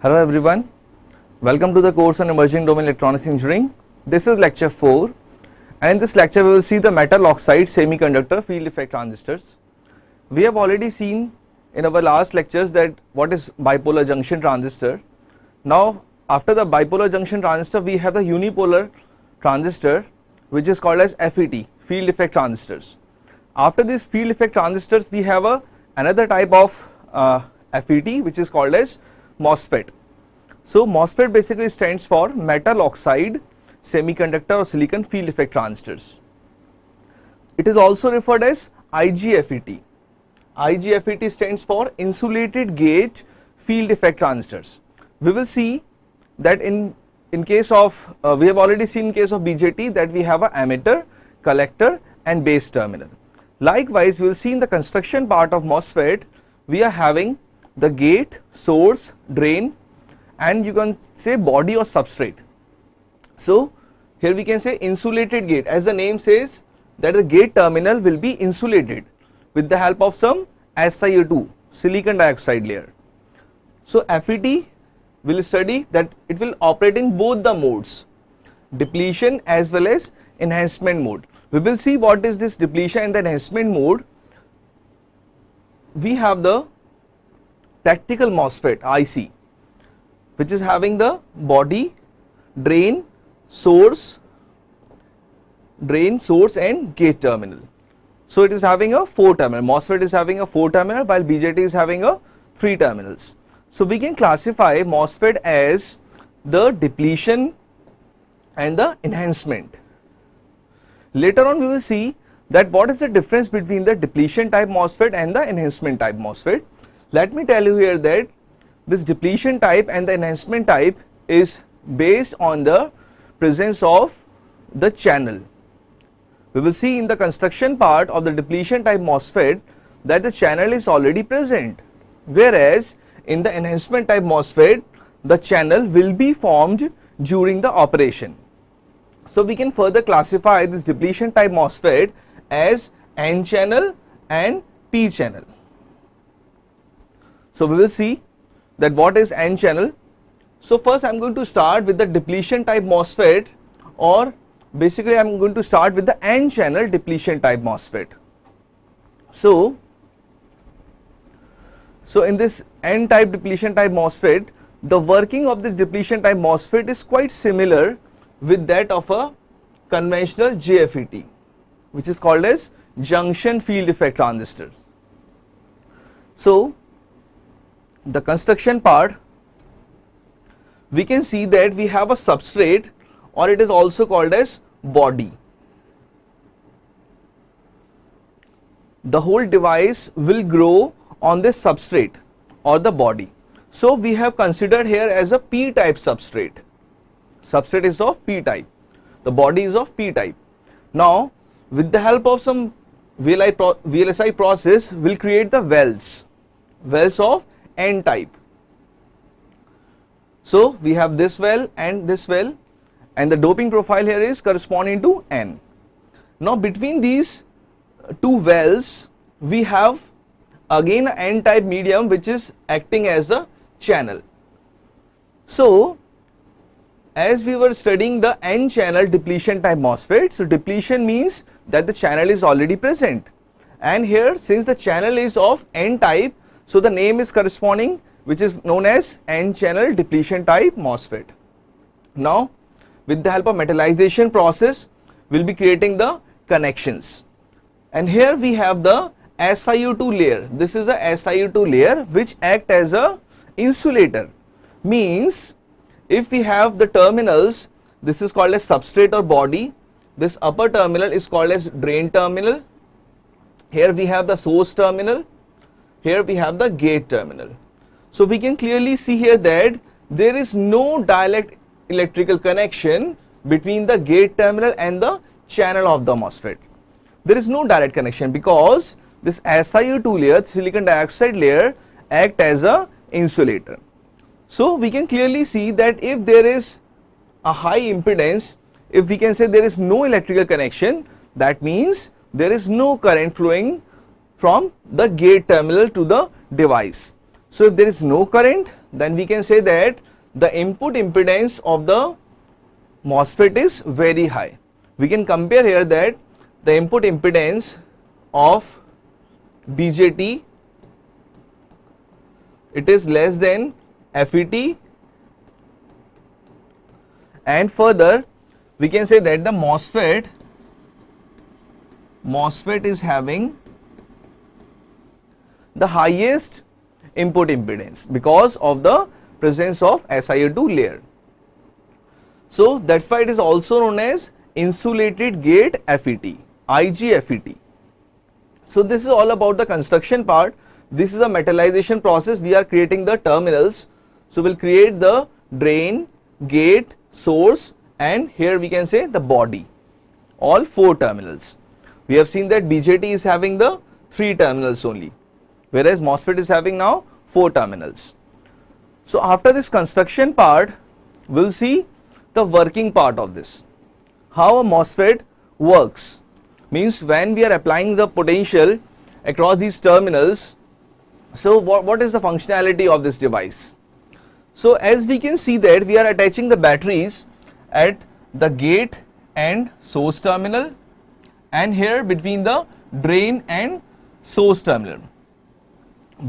Hello everyone, welcome to the course on Emerging Domain Electronics Engineering. This is lecture 4 and in this lecture we will see the metal oxide semiconductor field effect transistors. We have already seen in our last lectures that what is bipolar junction transistor. Now after the bipolar junction transistor we have the unipolar transistor which is called as FET, field effect transistors. After these field effect transistors we have another type of FET which is called as MOSFET. So MOSFET basically stands for metal oxide semiconductor or silicon field effect transistors. It is also referred as IGFET. IGFET stands for insulated gate field effect transistors. We will see that in case of we have already seen in case of BJT that we have a emitter, collector and base terminal. Likewise we will see in the construction part of MOSFET we are having the gate, source, drain and you can say body or substrate. So here we can say insulated gate, as the name says that the gate terminal will be insulated with the help of some SiO2, silicon dioxide layer. So FET will study that it will operate in both the modes, depletion as well as enhancement mode. We will see what is this depletion and the enhancement mode. We have the practical MOSFET IC which is having the body, drain, source and gate terminal. So it is having a 4 terminal, MOSFET is having a 4 terminal while BJT is having a 3 terminals. So we can classify MOSFET as the depletion and the enhancement. Later on we will see that what is the difference between the depletion type MOSFET and the enhancement type MOSFET. Let me tell you here that this depletion type and the enhancement type is based on the presence of the channel. We will see in the construction part of the depletion type MOSFET that the channel is already present, whereas in the enhancement type MOSFET the channel will be formed during the operation. So we can further classify this depletion type MOSFET as N channel and P channel. So we will see that what is N channel. So first I am going to start with the depletion type MOSFET, or basically I am going to start with the N channel depletion type MOSFET. So in this N type depletion type MOSFET, the working of this depletion type MOSFET is quite similar with that of a conventional JFET, which is called as junction field effect transistor. So the construction part, we can see that we have a substrate, or it is also called as body. The whole device will grow on this substrate or the body. So we have considered here as a P type substrate. Substrate is of P type, the body is of P type. Now with the help of some VLSI process we will create the wells of N type. So we have this well and the doping profile here is corresponding to N. Now between these two wells we have again an N type medium which is acting as a channel. So as we were studying the N channel depletion type MOSFET, so depletion means that the channel is already present, and here since the channel is of N type, so the name is corresponding, which is known as N channel depletion type MOSFET. Now with the help of metallization process we will be creating the connections, and here we have the SiO2 layer. This is the SiO2 layer which act as a insulator. Means if we have the terminals, this is called as substrate or body, this upper terminal is called as drain terminal, here we have the source terminal, here we have the gate terminal. So we can clearly see here that there is no direct electrical connection between the gate terminal and the channel of the MOSFET. There is no direct connection because this SiO2 layer, silicon dioxide layer, act as a insulator. So we can clearly see that if there is a high impedance, if we can say there is no electrical connection, that means there is no current flowing from the gate terminal to the device. So if there is no current, then we can say that the input impedance of the MOSFET is very high. We can compare here that the input impedance of BJT, it is less than FET, and further we can say that the MOSFET is having the highest input impedance because of the presence of SiO2 layer. So that's why it is also known as insulated gate FET, IGFET. So this is all about the construction part. This is a metallization process. We are creating the terminals. So we'll create the drain, gate, source, and here we can say the body, all 4 terminals. We have seen that BJT is having the 3 terminals only, whereas MOSFET is having now 4 terminals. So after this construction part, we'll see the working part of this. How a MOSFET works, means when we are applying the potential across these terminals, so what is the functionality of this device? So as we can see that we are attaching the batteries at the gate and source terminal, and here between the drain and source terminal.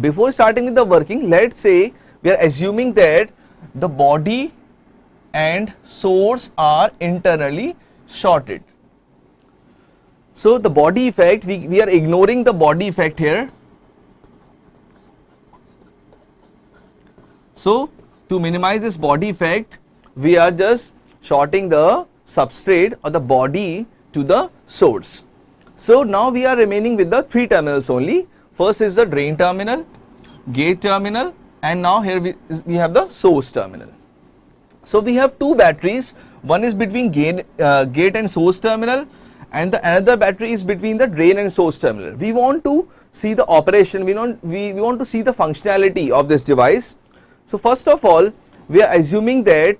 Before starting with the working, let's say we are assuming that the body and source are internally shorted. So the body effect, we are ignoring the body effect here. So to minimize this body effect, we are just shorting the substrate or the body to the source. So now we are remaining with the 3 terminals only. First is the drain terminal, gate terminal, and now here we have the source terminal. So we have 2 batteries, one is between gate and source terminal, and the another battery is between the drain and source terminal. We want to see the operation, we want to see the functionality of this device. So first of all, we are assuming that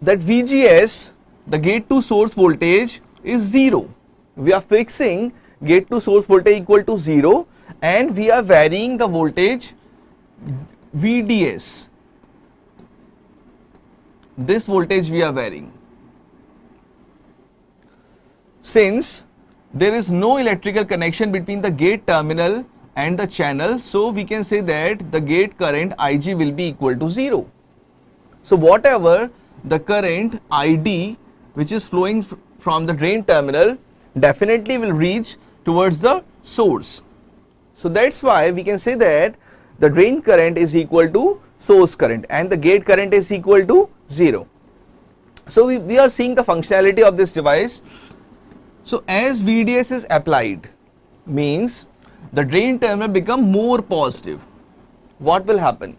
VGS, the gate to source voltage, is 0. We are fixing gate to source voltage equal to 0, and we are varying the voltage VDS. This voltage we are varying. Since there is no electrical connection between the gate terminal and the channel, so we can say that the gate current IG will be equal to 0. So whatever the current ID which is flowing from the drain terminal definitely will reach towards the source. So that's why we can say that the drain current is equal to source current and the gate current is equal to 0. So we are seeing the functionality of this device. So as VDS is applied, means the drain terminal become more positive. What will happen?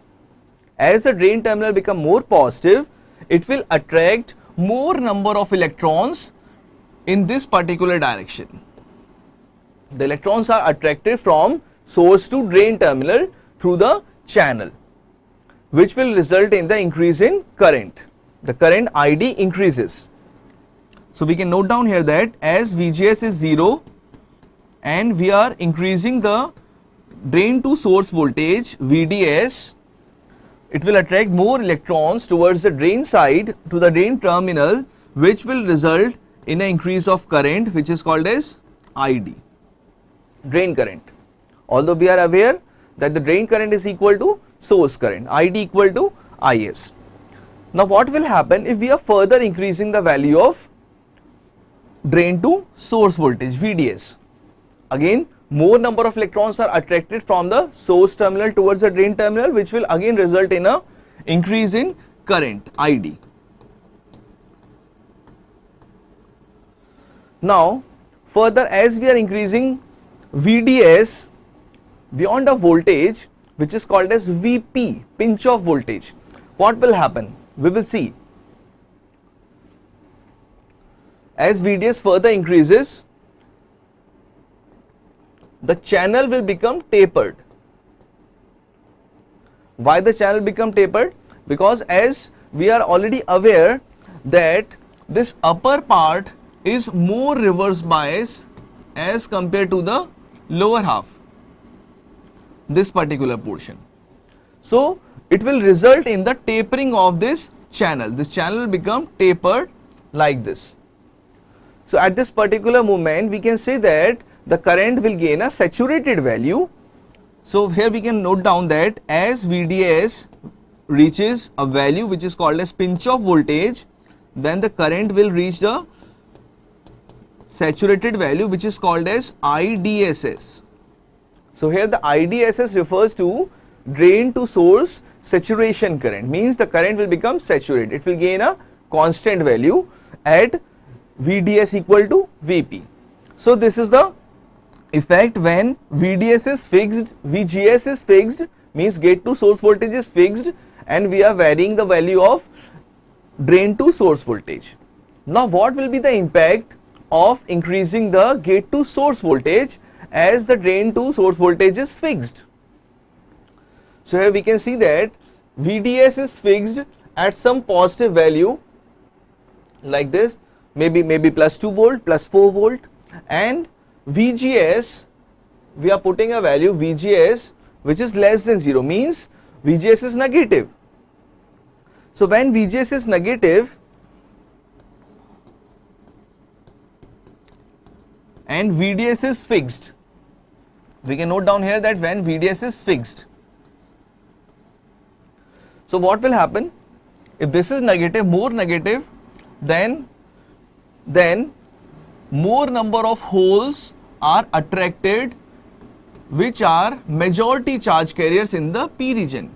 As the drain terminal become more positive, it will attract more number of electrons in this particular direction. The electrons are attracted from source to drain terminal through the channel, which will result in the increase in current. The current ID increases. So we can note down here that as VGS is 0 and we are increasing the drain to source voltage VDS, it will attract more electrons towards the drain side to the drain terminal, which will result in an increase of current, which is called as ID, drain current. Although we are aware that the drain current is equal to source current, ID equal to IS. Now what will happen if we are further increasing the value of drain to source voltage VDS? Again, more number of electrons are attracted from the source terminal towards the drain terminal, which will again result in a increase in current ID. Now further, as we are increasing VDS beyond a voltage which is called as VP, pinch off voltage, what will happen? We will see. As VDS further increases, the channel will become tapered. Why the channel become tapered? Because as we are already aware that this upper part is more reverse bias as compared to the lower half, this particular portion. So it will result in the tapering of this channel. This channel will become tapered like this. So at this particular moment we can say that the current will gain a saturated value. So here we can note down that as VDS reaches a value which is called as pinch off voltage, then the current will reach the saturated value which is called as IDSS. So here the IDSS refers to drain to source saturation current, means the current will become saturated. It will gain a constant value at VDS equal to VP. So this is the effect when VDS is fixed, VGS is fixed, means gate to source voltage is fixed, and we are varying the value of drain to source voltage. Now what will be the impact of increasing the gate to source voltage as the drain to source voltage is fixed? So here we can see that VDS is fixed at some positive value like this, maybe plus 2 volt, plus 4 volt, and VGS, we are putting a value VGS which is less than 0, means VGS is negative. So when VGS is negative and VDS is fixed, we can note down here that when VDS is fixed, so what will happen? If this is negative, more negative, then more number of holes are attracted which are majority charge carriers in the P region.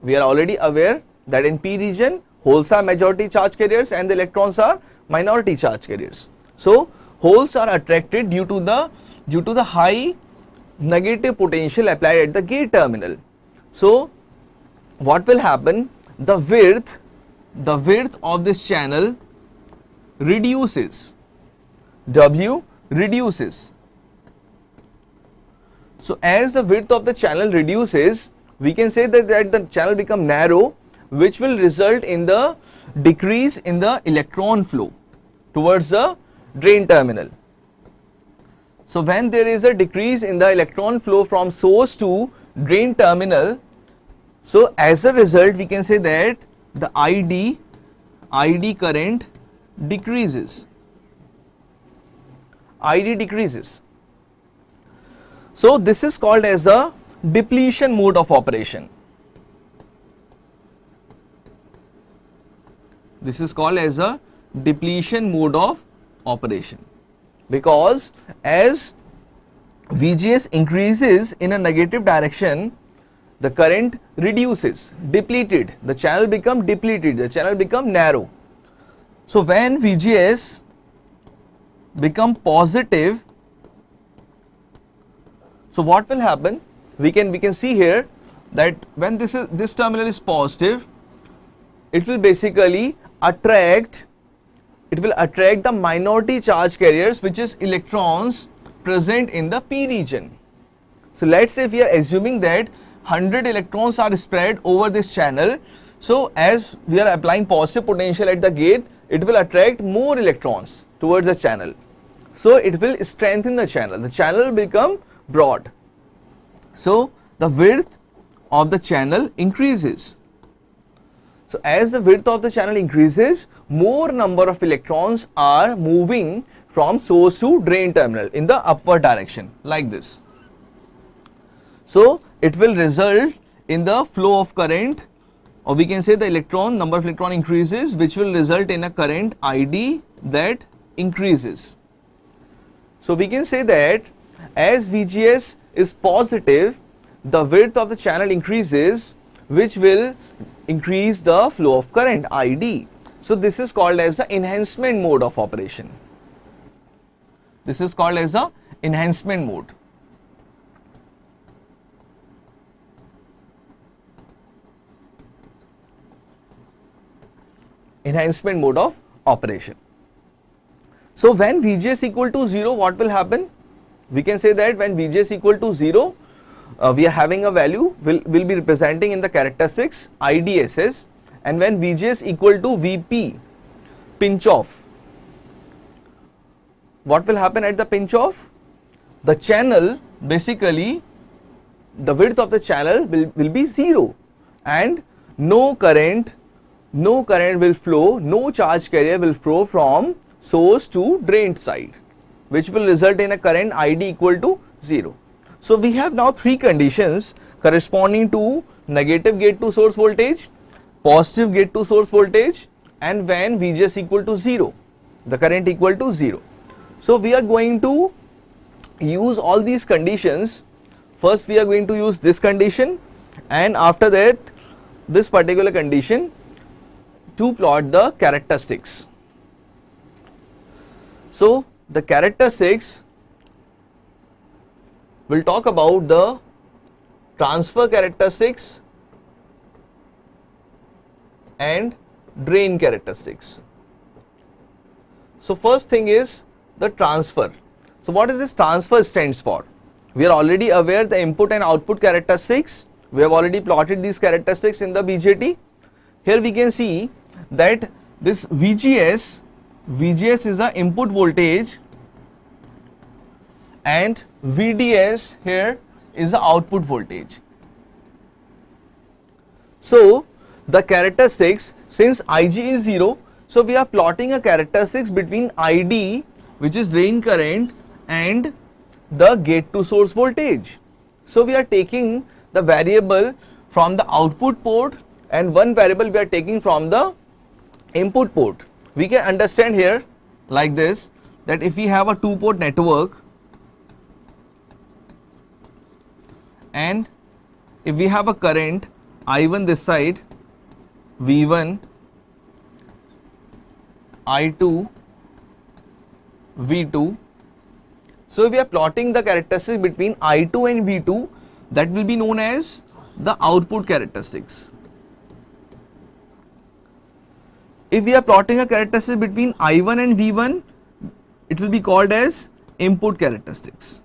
We are already aware that in P region holes are majority charge carriers and the electrons are minority charge carriers. So holes are attracted due to the high negative potential applied at the gate terminal. So what will happen? The width of this channel reduces, W reduces. So as the width of the channel reduces, we can say that the channel become narrow, which will result in the decrease in the electron flow towards the drain terminal. So when there is a decrease in the electron flow from source to drain terminal, so as a result we can say that the ID current decreases. ID decreases. So this is called as a depletion mode of operation. This is called as a depletion mode of operation, because as VGS increases in a negative direction, the current reduces, depleted, the channel become depleted, the channel become narrow. So when VGS become positive, so what will happen? We can see here that when this terminal is positive, it will basically attract the minority charge carriers, which is electrons present in the P region. So let's say we are assuming that 100 electrons are spread over this channel. So as we are applying positive potential at the gate, it will attract more electrons towards the channel. So it will strengthen the channel will become broad. So the width of the channel increases. So as the width of the channel increases, more number of electrons are moving from source to drain terminal in the upward direction like this. So it will result in the flow of current, or we can say the number of electron increases, which will result in a current ID that increases. So we can say that as VGS is positive, the width of the channel increases, which will increase the flow of current ID. So this is called as the enhancement mode of operation. This is called as the enhancement mode. Enhancement mode of operation. So when VGS equal to 0, what will happen? We can say that when VGS equal to 0, we are having a value will be representing in the characteristics IDSS, and when VGS equal to VP, pinch off, what will happen at the pinch off? The channel, basically the width of the channel will be 0, and no current will flow, no charge carrier will flow from source to drain side, which will result in a current ID equal to 0. So we have now three conditions corresponding to negative gate to source voltage, positive gate to source voltage, and when VGS equal to 0, the current equal to 0. So we are going to use all these conditions. First we are going to use this condition, and after that this particular condition, to plot the characteristics. So the characteristics will talk about the transfer characteristics and drain characteristics. So first thing is the transfer. So what is this transfer stands for? We are already aware the input and output characteristics. We have already plotted these characteristics in the BJT. Here we can see that this VGS is the input voltage and VDS here is the output voltage. So the characteristics, since Ig is 0, so we are plotting a characteristics between ID, which is drain current, and the gate to source voltage. So we are taking the variable from the output port and one variable we are taking from the input port. We can understand here like this, that if we have a two port network and if we have a current I1 this side, V1, I2, V2. So we are plotting the characteristics between I2 and V2, that will be known as the output characteristics. If we are plotting a characteristic between I1 and V1, it will be called as input characteristics.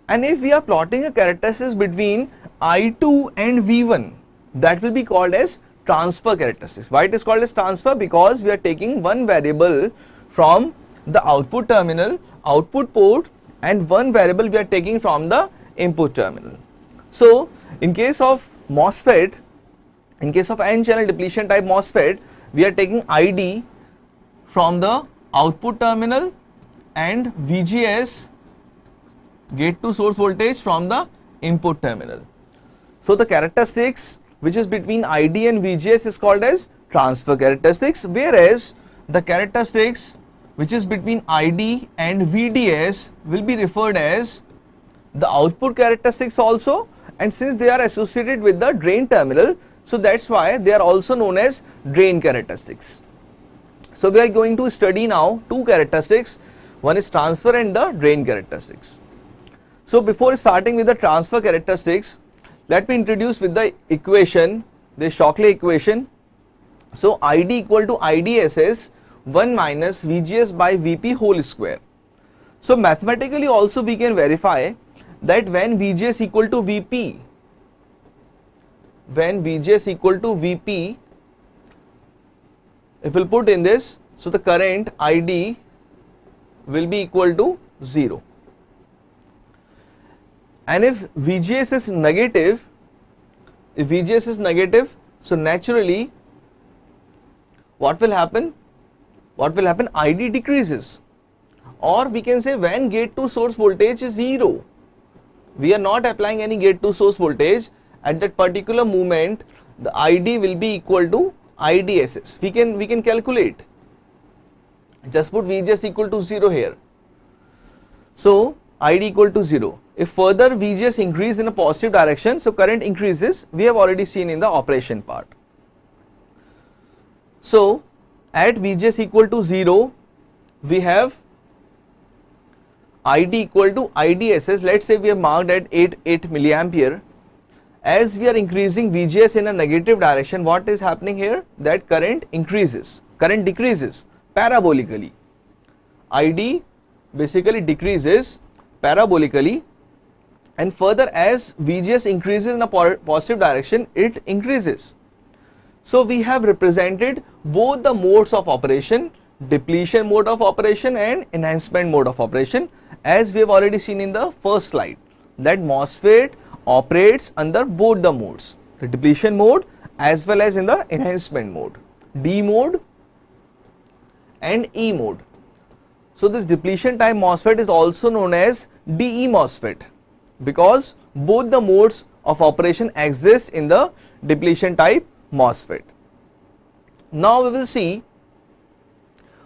And if we are plotting a characteristic between I2 and V1, that will be called as transfer characteristics. Why it is called as transfer? Because we are taking one variable from the output terminal, output port, and one variable we are taking from the input terminal. So in case of MOSFET, in case of n-channel depletion type MOSFET, we are taking ID from the output terminal and VGS, gate to source voltage, from the input terminal. So the characteristics which is between ID and VGS is called as transfer characteristics, whereas the characteristics which is between ID and VDS will be referred as the output characteristics also, and since they are associated with the drain terminal, so that's why they are also known as drain characteristics. So we are going to study now two characteristics, one is transfer and the drain characteristics. So before starting with the transfer characteristics, let me introduce with the equation, the Shockley equation. So ID equal to IDSS 1 minus VGS by VP whole square. So mathematically also we can verify that when VGS equal to VP, if we'll put in this, so the current ID will be equal to 0. And if VGS is negative, so naturally what will happen? ID decreases. Or we can say when gate to source voltage is 0, we are not applying any gate to source voltage, at that particular moment the ID will be equal to IDSS. We can calculate. Just put VGS equal to 0 here. So ID equal to 0. If further VGS increase in a positive direction, so current increases. We have already seen in the operation part. So at VGS equal to 0, we have ID equal to IDSS. Let's say we have marked at 8 milliampere. As we are increasing VGS in a negative direction, what is happening here? That current increases, current decreases parabolically. ID basically decreases parabolically, and further as VGS increases in a positive direction, it increases. So we have represented both the modes of operation, depletion mode of operation and enhancement mode of operation, as we have already seen in the first slide, that MOSFET operates under both the modes, the depletion mode as well as in the enhancement mode, D mode and E mode. So this depletion type MOSFET is also known as DE MOSFET because both the modes of operation exist in the depletion type MOSFET. Now we will see,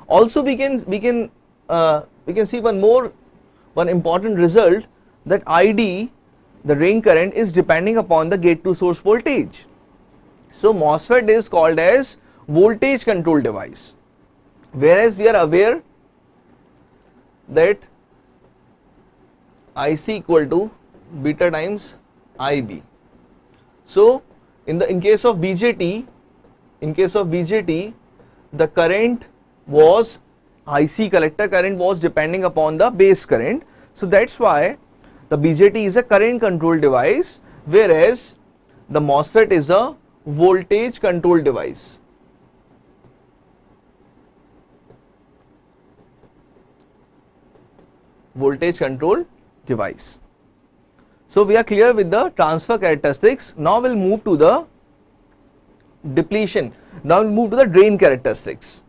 also we can see one important result, that ID, the drain current, is depending upon the gate to source voltage. So MOSFET is called as voltage control device, whereas we are aware that IC equal to beta times IB. So in case of BJT, the current was, IC collector current was depending upon the base current. So that's why the BJT is a current control device, whereas the MOSFET is a voltage control device. Voltage control device. So we are clear with the transfer characteristics. Now we'll move to the depletion. Now we'll move to the drain characteristics.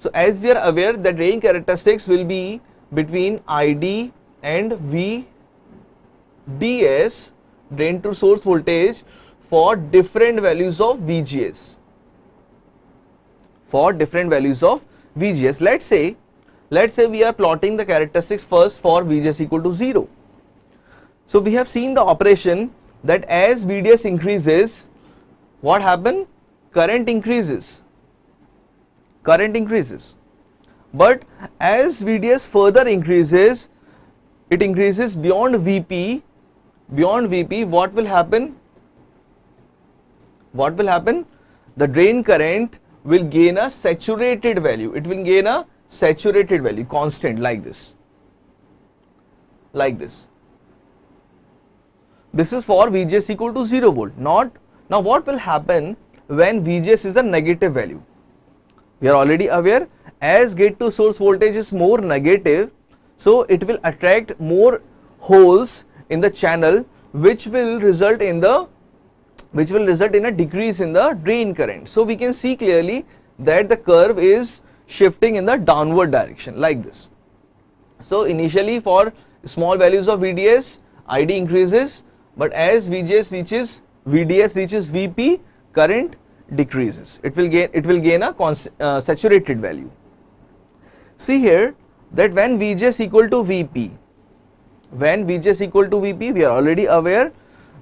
So as we are aware, the drain characteristics will be between ID and VDS, drain to source voltage, for different values of VGS. For different values of VGS. Let's say we are plotting the characteristics first for VGS equal to 0. So we have seen the operation that as VDS increases, what happens? Current increases. But as VDS further increases, it increases beyond VP. Beyond VP, what will happen? The drain current will gain a saturated value. It will gain a saturated value, constant, like this. This is for VGS equal to 0 volt. Now what will happen when VGS is a negative value? We are already aware, as gate to source voltage is more negative, so it will attract more holes in the channel, which will result in a decrease in the drain current. So we can see clearly that the curve is shifting in the downward direction, like this. So initially for small values of VDS, ID increases, but as VDS reaches VP, current decreases. It will gain a saturated value. See here that when VGS equal to VP, we are already aware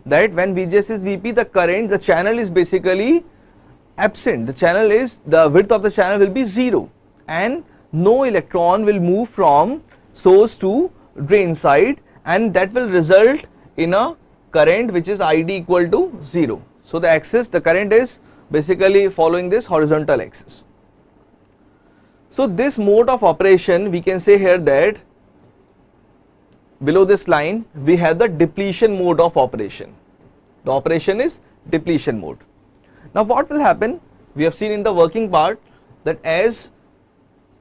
that when VGS is VP, the channel is basically absent. The width of the channel will be 0, and no electron will move from source to drain side, and that will result in a current which is ID equal to 0. So the current is basically following this horizontal axis. So this mode of operation, we can say here that below this line we have the depletion mode of operation. The operation is depletion mode. Now what will happen? We have seen in the working part that as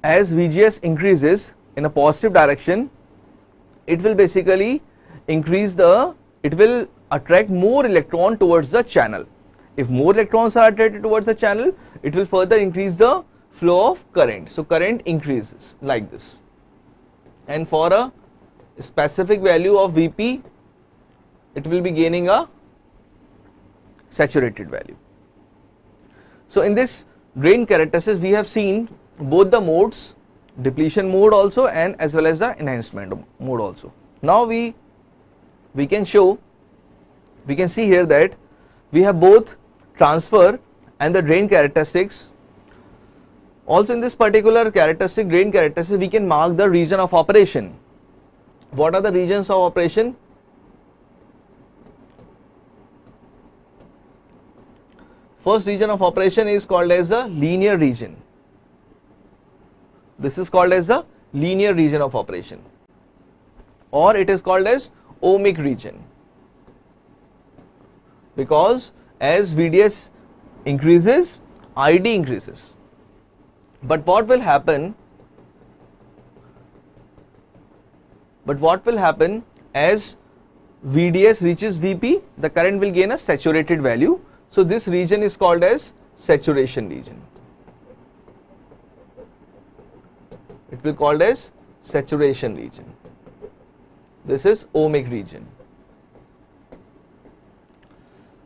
VGS increases in a positive direction, it will basically it will attract more electron towards the channel. If more electrons are attracted towards the channel, it will further increase the flow of current. So current increases like this, and for a specific value of VP, it will be gaining a saturated value. So in this drain characteristics, we have seen both the modes, depletion mode also and as well as the enhancement mode also. Now we can see here that we have both transfer and the drain characteristics. Also in this particular characteristic, drain characteristic, we can mark the region of operation. What are the regions of operation? First region of operation is called as the linear region. This is called as the linear region of operation, or it is called as ohmic region, because as VDS increases, ID increases. But what will happen as VDS reaches VP, the current will gain a saturated value. So this region is called as saturation region. It will be called as saturation region. This is ohmic region.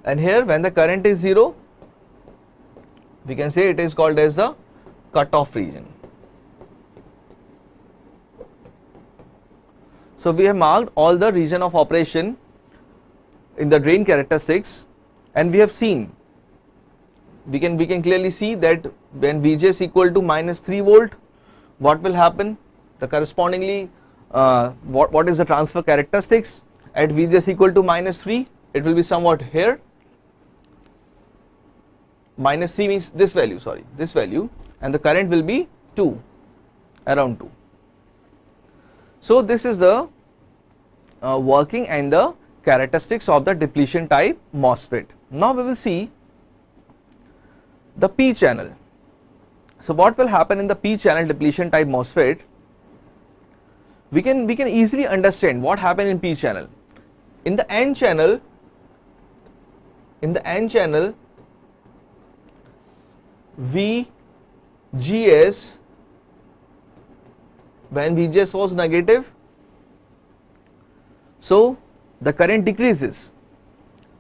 And here when the current is 0, we can say it is called as the cutoff region. So we have marked all the region of operation in the drain characteristics, and we have seen, we can clearly see that when VGS equal to -3 volt, what will happen? The correspondingly, what is the transfer characteristics at VGS equal to -3? It will be somewhat here. -3 means this value, sorry, this value, and the current will be 2, around 2. So this is the working and the characteristics of the depletion type MOSFET. Now we will see the P channel. So what will happen in the P channel depletion type MOSFET? We can easily understand what happened in P channel. In the N channel, VGS, when VGS was negative, so the current decreases.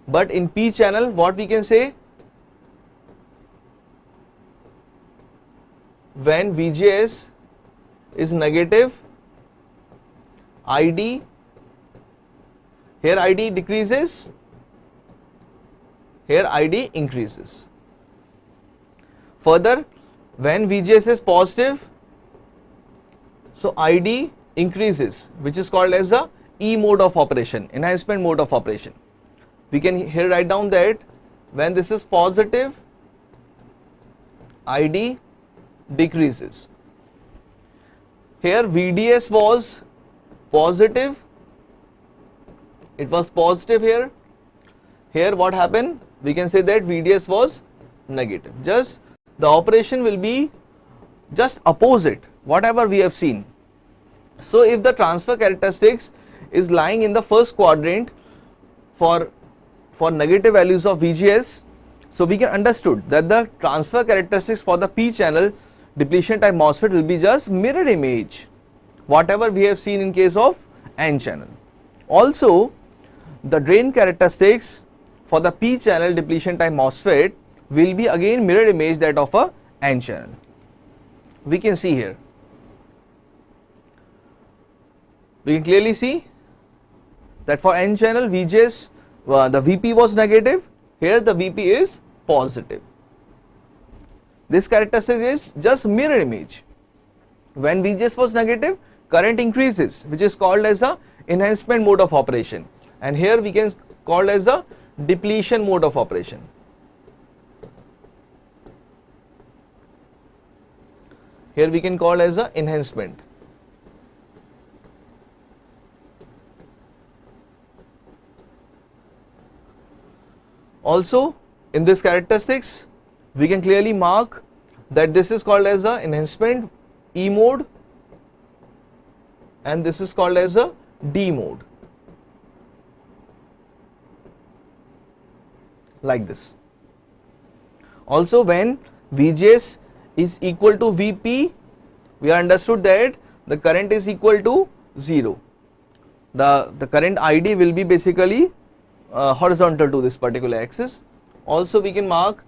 But in P channel, what we can say, when VGS is negative, ID, here ID decreases, here ID increases. Further, when VGS is positive, so ID increases, which is called as the E mode of operation, enhancement mode of operation. We can here write down that when this is positive, ID decreases. Here VDS was positive, it was positive here. Here what happened? We can say that VDS was negative. Just the operation will be just opposite whatever we have seen. So if the transfer characteristics is lying in the first quadrant for negative values of VGS, so we can understood that the transfer characteristics for the P channel depletion type MOSFET will be just mirror image whatever we have seen in case of N channel. Also the drain characteristics for the P channel depletion type MOSFET will be again mirror image that of a N channel. We can see here, we can clearly see that for N channel VGS, the VP was negative, here the VP is positive. This characteristic is just mirror image. When VGS was negative, current increases, which is called as the enhancement mode of operation, and here we can call as the depletion mode of operation. Here we can call as the enhancement. Also in this characteristics we can clearly mark that this is called as the enhancement E mode and this is called as the D mode, like this. Also when VGS is equal to VP, we understood that the current is equal to 0. The current ID will be basically horizontal to this particular axis. Also we can mark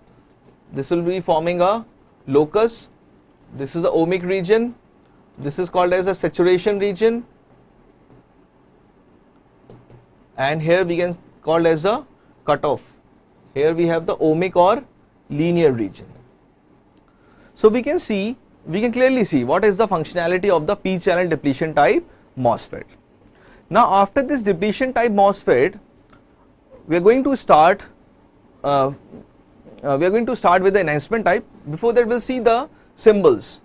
this will be forming a locus. This is the ohmic region. This is called as a saturation region, and here we can call as a cutoff. Here we have the ohmic or linear region. So we can clearly see what is the functionality of the P channel depletion type MOSFET. Now after this depletion type MOSFET, we are going to start with the enhancement type. Before that, we'll see the symbols.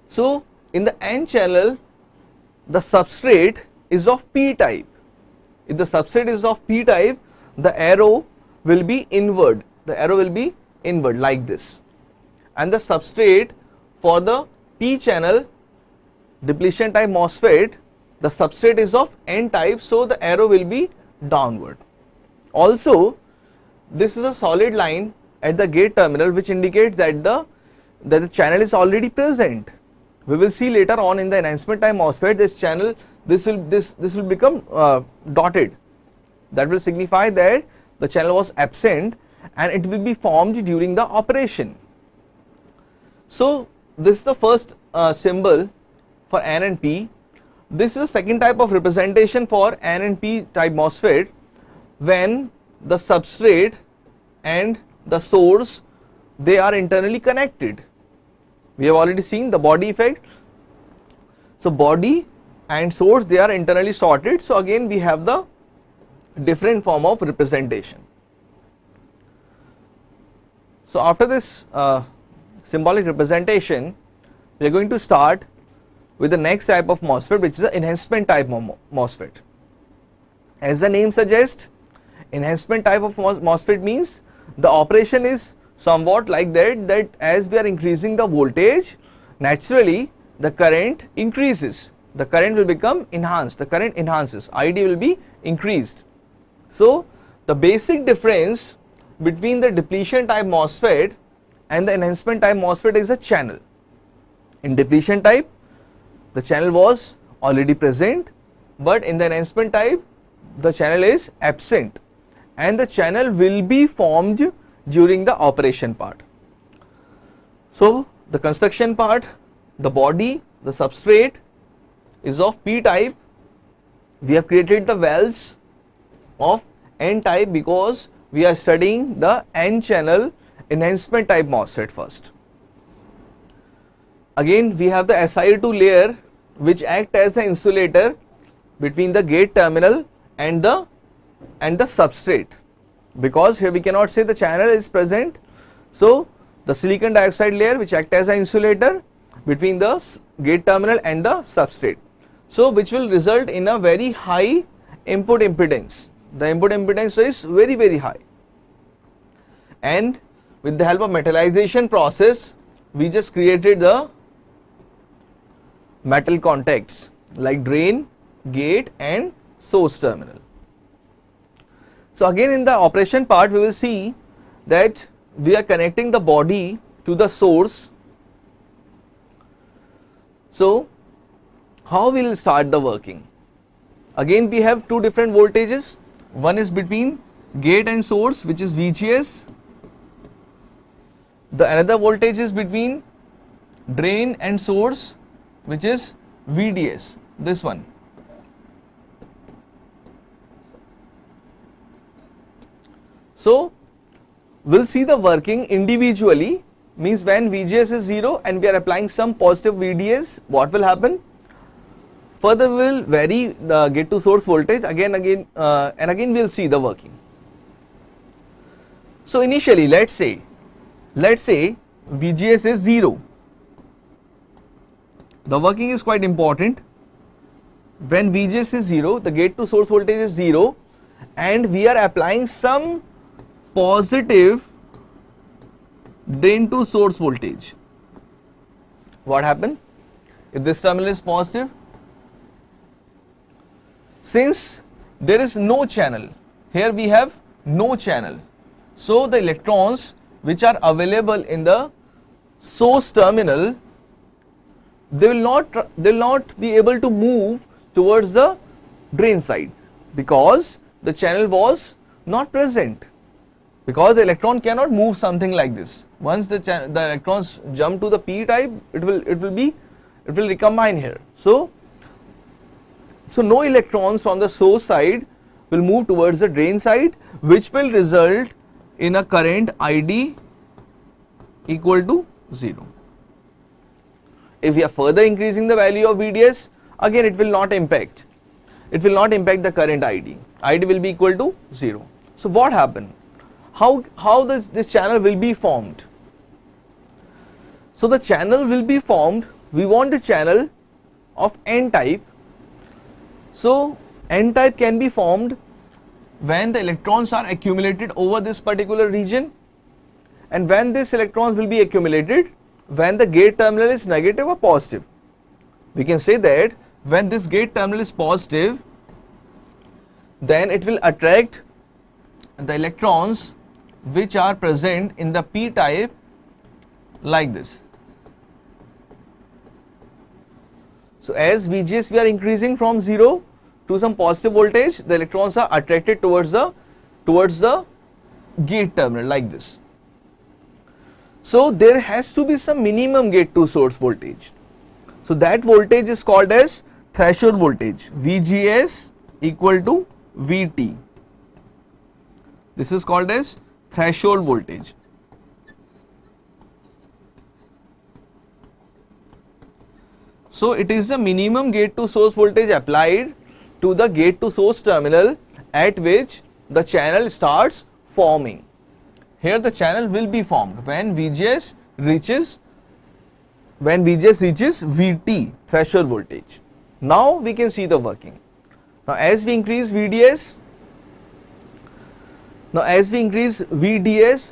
So in the N channel, the substrate is of P type. If the substrate is of P type, the arrow will be inward. The arrow will be inward like this. And the substrate for the P channel depletion type MOSFET, the substrate is of N type, so the arrow will be downward. Also this is a solid line at the gate terminal which indicates that the channel is already present. We will see later on in the enhancement type MOSFET this will become dotted. That will signify that the channel was absent and it will be formed during the operation. So this is the first symbol for N and P. This is the second type of representation for N and P type MOSFET, when the substrate and the source, they are internally connected. We have already seen the body effect. So body and source, they are internally sorted. So again we have the different form of representation. So after this symbolic representation, we are going to start with the next type of MOSFET, which is the enhancement type MOSFET. As the name suggests, enhancement type of MOSFET means the operation is somewhat like that as we are increasing the voltage, naturally the current increases, the current will become enhanced, the current enhances, ID will be increased. So the basic difference between the depletion type MOSFET and the enhancement type MOSFET is a channel. In depletion type, the channel was already present, but in the enhancement type, the channel is absent and the channel will be formed during the operation part. So the construction part, the body, the substrate is of P type. We have created the wells of N type because we are studying the N channel enhancement type MOSFET first. Again we have the SiO2 layer which act as the insulator between the gate terminal and the substrate, because here we cannot say the channel is present. So the silicon dioxide layer which act as an insulator between the gate terminal and the substrate, so which will result in a very high input impedance. The input impedance is very high, and with the help of metallization process we just created the metal contacts like drain, gate and source terminal. So again in the operation part we will see that we are connecting the body to the source. So how we will start the working? Again we have two different voltages. One is between gate and source, which is VGS. The another voltage is between drain and source, which is VDS, this one. So we'll see the working individually, means when VGS is 0 and we are applying some positive VDS, what will happen? Further we will vary the gate to source voltage again we will see the working. So initially let's say VGS is 0. The working is quite important. When VGS is 0, the gate to source voltage is 0 and we are applying some positive drain to source voltage. What happens if this terminal is positive? Since there is no channel, here we have no channel, so the electrons which are available in the source terminal, they will not be able to move towards the drain side because the channel was not present, because the electron cannot move something like this. Once the electrons jump to the P type, it will recombine here. So no electrons from the source side will move towards the drain side, which will result in a current ID equal to 0. If we are further increasing the value of VDS, again it will not impact the current ID. ID will be equal to 0. So what happened? How this channel will be formed? So the channel will be formed, we want a channel of N type. So N type can be formed when the electrons are accumulated over this particular region, and when these electrons will be accumulated when the gate terminal is negative or positive. We can say that when this gate terminal is positive, then it will attract the electrons which are present in the p type like this. So as VGS we are increasing from 0 to some positive voltage, the electrons are attracted towards the gate terminal like this. So there has to be some minimum gate to source voltage. So that voltage is called as threshold voltage, VGS equal to VT. This is called as threshold voltage. So it is the minimum gate to source voltage applied to the gate to source terminal at which the channel starts forming. Here the channel will be formed when VGS reaches VT, threshold voltage. Now we can see the working. Now as we increase VDS,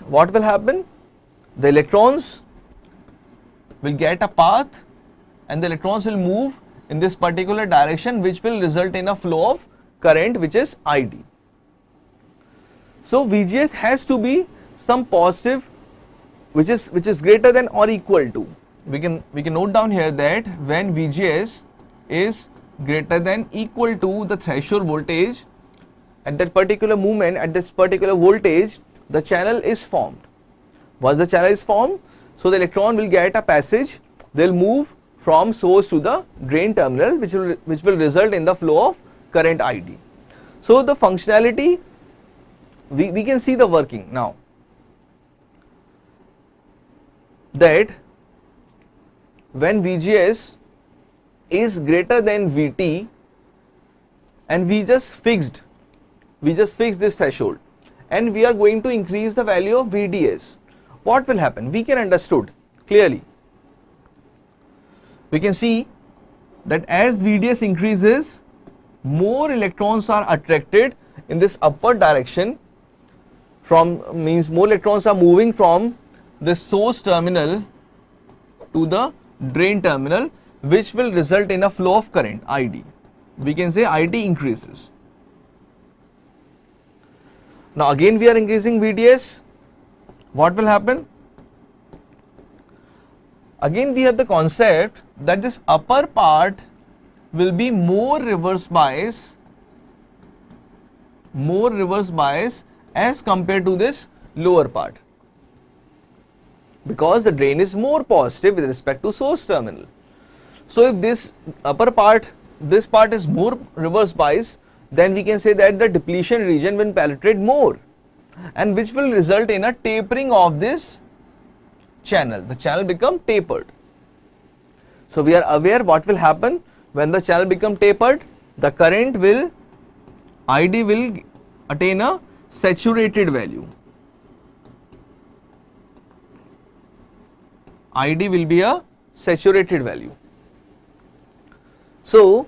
what will happen? The electrons will get a path and the electrons will move in this particular direction, which will result in a flow of current, which is ID. So VGS has to be some positive which is greater than or equal to. We can note down here that when VGS is greater than equal to the threshold voltage, at that particular moment, at this particular voltage, the channel is formed. Once the channel is formed, so the electron will get a passage, they will move from source to the drain terminal, which will result in the flow of current ID. So the functionality, we can see the working now, that when VGS is greater than VT and we just fixed this threshold and we are going to increase the value of VDS, what will happen? We can understood clearly. We can see that as VDS increases, more electrons are attracted in this upward direction, means more electrons are moving from the source terminal to the drain terminal, which will result in a flow of current ID. We can say ID increases. Now again we are increasing VDS, what will happen? Again we have the concept that this upper part will be more reverse bias as compared to this lower part, because the drain is more positive with respect to source terminal. So if this upper part, this part is more reverse bias, then we can say that the depletion region will penetrate more, and which will result in a tapering of this channel. The channel become tapered. So we are aware what will happen when the channel become tapered. The current will, ID will attain a saturated value. ID will be a saturated value. So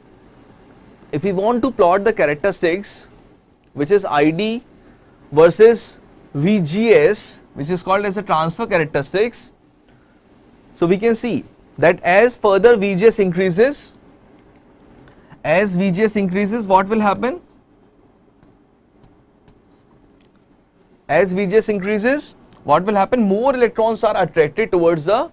if we want to plot the characteristics, which is ID versus VGS, which is called as the transfer characteristics, so we can see that as further VGS increases, what will happen? As VGS increases, what will happen? More electrons are attracted towards the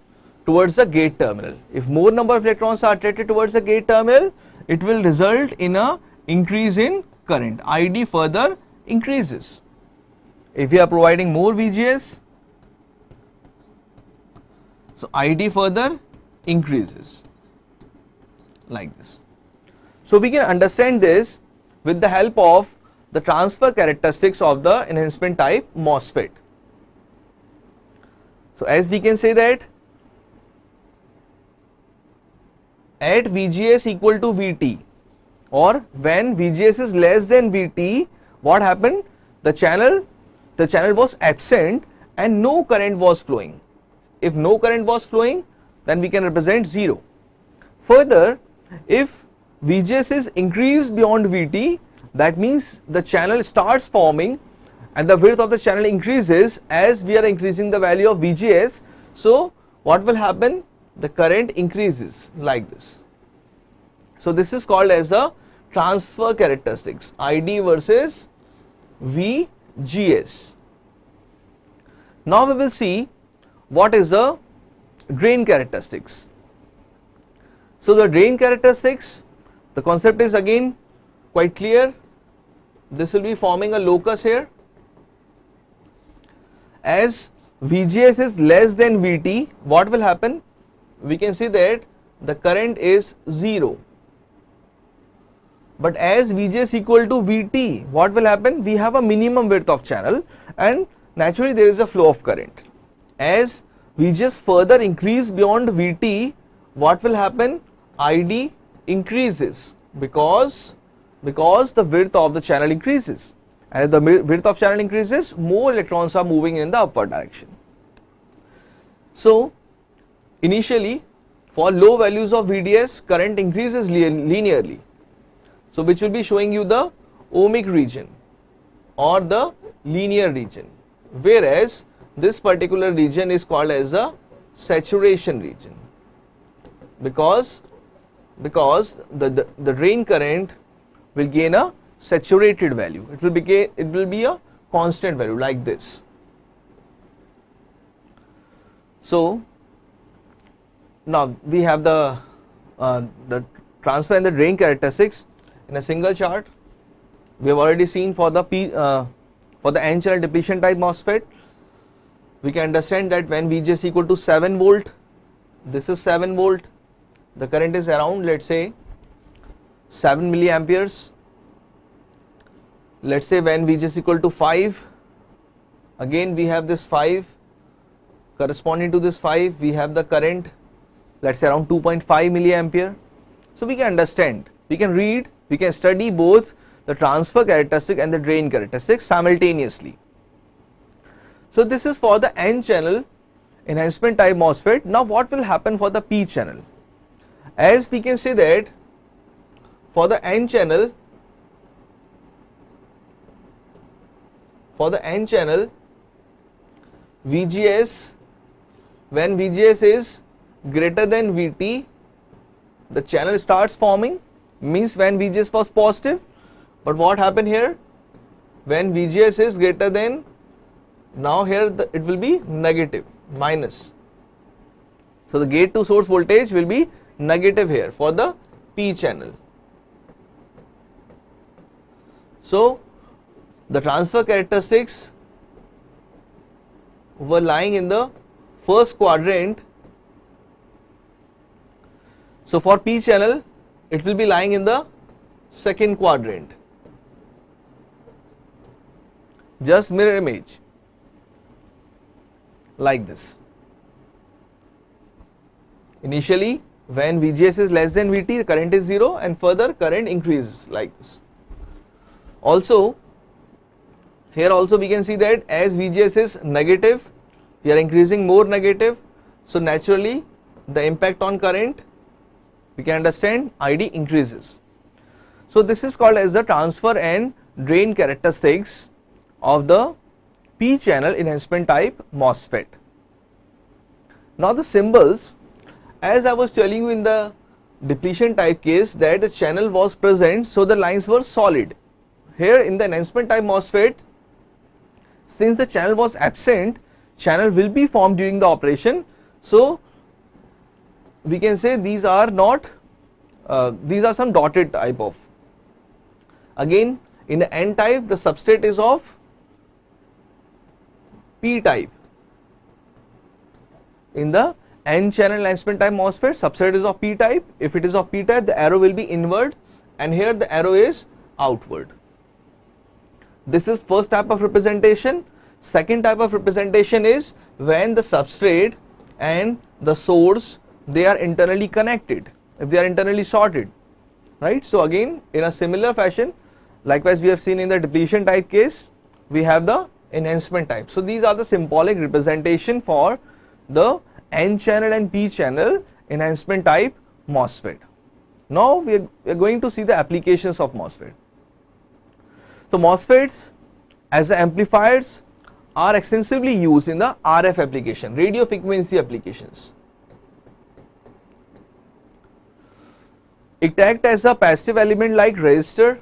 gate terminal. If more number of electrons are attracted towards the gate terminal, it will result in a increase in current. ID further increases. If we are providing more VGS, so ID further increases like this. So we can understand this with the help of the transfer characteristics of the enhancement type MOSFET. So as we can say that at VGS equal to VT, or when VGS is less than VT, what happened? The channel was absent and no current was flowing. If no current was flowing, then we can represent 0. Further, if VGS is increased beyond VT, that means the channel starts forming and the width of the channel increases as we are increasing the value of VGS. So what will happen? The current increases like this. So this is called as a transfer characteristics, ID versus VGS. Now we will see what is the drain characteristics. So the drain characteristics, the concept is again quite clear. This will be forming a locus here. As VGS is less than VT, what will happen? We can see that the current is 0. But as VGS equal to VT, what will happen? We have a minimum width of channel and naturally there is a flow of current. As VGS further increase beyond VT, what will happen? ID increases because the width of the channel increases, and if the width of channel increases, more electrons are moving in the upward direction. So initially for low values of VDS, current increases linearly, so which will be showing you the ohmic region or the linear region, whereas this particular region is called as a saturation region because the drain current will gain a saturated value. It will be a constant value like this. So now we have the transfer and the drain characteristics in a single chart. We have already seen for the N channel depletion type MOSFET. We can understand that when VGS is equal to 7 volt, this is 7 volt, the current is around, let's say, 7 milliamperes. Let's say when VGS is equal to 5, again we have this 5, corresponding to this 5 we have the current, let's say around 2.5 milliampere. So we can understand, we can read, we can study both the transfer characteristic and the drain characteristics simultaneously. So this is for the N channel enhancement type MOSFET. Now what will happen for the P channel? As we can say that for the N channel, VGS, when VGS is greater than VT, the channel starts forming, means when VGS was positive. But what happened here? When VGS is greater than, now here it will be negative, minus. So the gate to source voltage will be negative here for the P channel. So the transfer characteristics were lying in the first quadrant. So for P channel, it will be lying in the second quadrant. Just mirror image like this. Initially, when VGS is less than VT, the current is 0, and further current increases like this. Also, here also we can see that as VGS is negative, we are increasing more negative, so naturally the impact on current, we can understand, ID increases. So this is called as the transfer and drain characteristics of the P channel enhancement type MOSFET. Now the symbols, as I was telling you in the depletion type case, that the channel was present, so the lines were solid. Here in the enhancement type MOSFET, since the channel was absent, channel will be formed during the operation. So we can say these are not, these are some dotted type of. Again, in the N type, the substrate is of P type. In the N channel enhancement type MOSFET, substrate is of P type. If it is of P type, the arrow will be inward, and here the arrow is outward. This is first type of representation. Second type of representation is when the substrate and the source, they are internally connected, if they are internally shorted, right? So again, in a similar fashion, likewise we have seen in the depletion type case, we have the enhancement type. So these are the symbolic representation for the N channel and P channel enhancement type MOSFET. Now we are going to see the applications of MOSFET. So MOSFETs as the amplifiers are extensively used in the RF application, radio frequency applications. It acts as a passive element like resistor,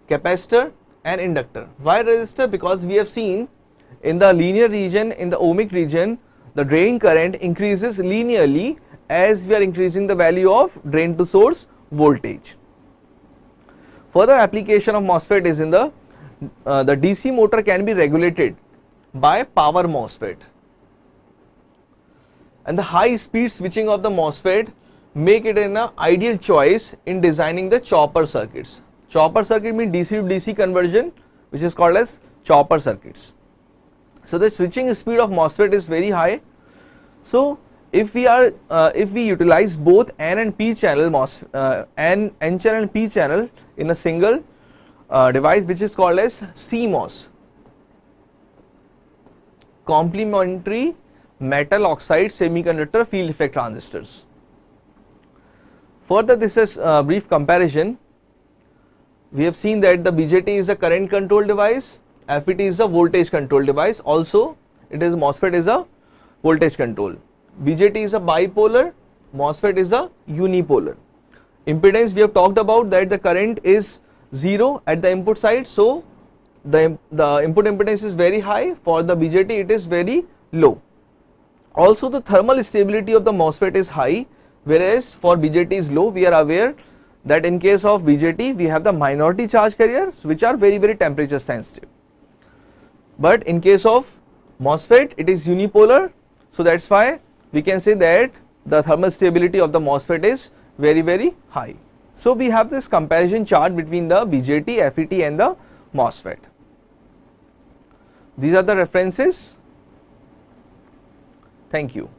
capacitor and inductor. Why resistor? Because we have seen in the linear region, in the ohmic region, the drain current increases linearly as we are increasing the value of drain to source voltage. Further application of MOSFET is in the DC motor can be regulated by power MOSFET, and the high speed switching of the MOSFET make it an ideal choice in designing the chopper circuits. Chopper circuit means DC to DC conversion, which is called as chopper circuits. So the switching speed of MOSFET is very high. So if we utilize both N and P channel N channel and P channel in a single device, which is called as CMOS, complementary metal oxide semiconductor field effect transistors. Further, this is a brief comparison. We have seen that the BJT is a current control device, FET is a voltage control device, also it is MOSFET is a voltage control. BJT is a bipolar, MOSFET is a unipolar. Impedance, we have talked about that the current is 0 at the input side, so the input impedance is very high. For the BJT it is very low. Also the thermal stability of the MOSFET is high, whereas for BJT is low. We are aware that in case of BJT we have the minority charge carriers which are very temperature sensitive, but in case of MOSFET it is unipolar, so that is why we can say that the thermal stability of the MOSFET is very high. So we have this comparison chart between the BJT, FET and the MOSFET. These are the references. Thank you.